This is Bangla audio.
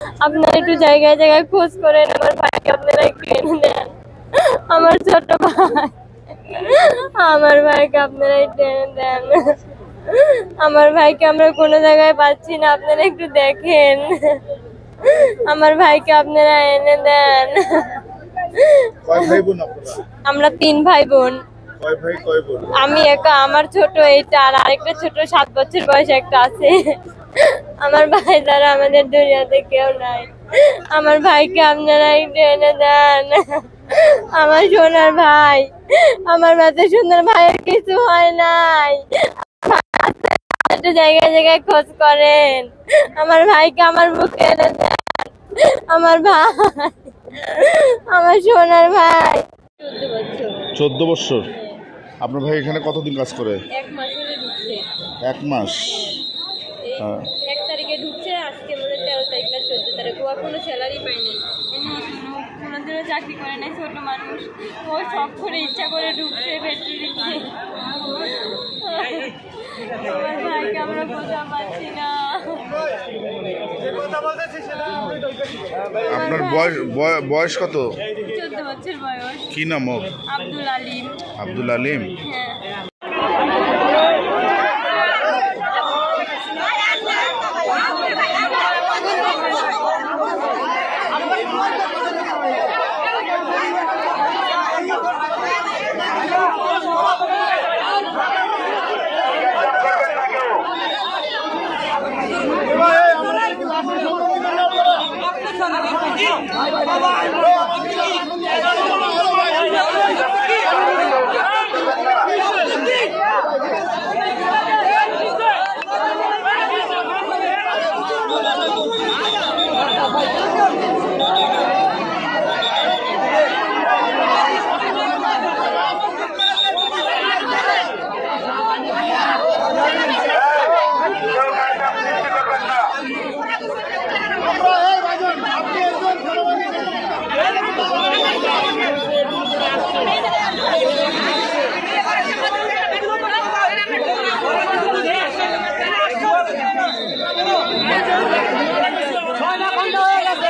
আপনারা একটু জায়গায় জায়গায় খোঁজ করেন, আমার ভাইকে আপনারা একটু এনে দেন। আমার ছোট ভাই, আমার ভাইকে আপনারা একটু এনে দেন। আমার ভাইকে আমরা কোনো জায়গায় পাচ্ছি না, আপনারা একটু দেখেন। আমার ভাইকে আপনারা এনে দেন। আমরা 3 ভাই বোন। আমি একা, আমার ছোট এইটা, আর আরেকটা ছোট 7 বছর বয়স একটা আছে। আমার ভাই দ্বারা আমাদের দুনিয়াতে কেউ নাই। আমার ভাইকে আপনারা একটু এনে দেন। আমার সোনার ভাই, আমার এত সুন্দর ভাইয়ের কিছু হয় নাই। একটু জায়গায় জায়গায় খোঁজ করেন, আমার ভাইকে আমার বুকে এনে দেন। আমার ভাই, আমার সোনার ভাই। 14 বছর। আপনার ভাই এখানে কতদিন কাজ করে? 1 মাস হলে ঢুকছে। 1 মাস। 1 তারিখে ঢুকছে, আজকে মনে 13 তারিখ না 14 তারিখ। ও এখনো স্যালারি পায়নি, কোনোদিনও চাকরি করে নাই, ছোট মানুষ। ও শখ করে ইচ্ছা করে ঢুকছে ফ্যাক্টরিতে। আমার ভাইকে আমরা বোঝা পাচ্ছি না। আপনার বয়স কত? 14 বছর বয়স। কি নাম ওর? আব্দুল আলিম। আব্দুল আলিম। হ্যাঁ। ছয় না ঘন্টা হয়ে গেছে।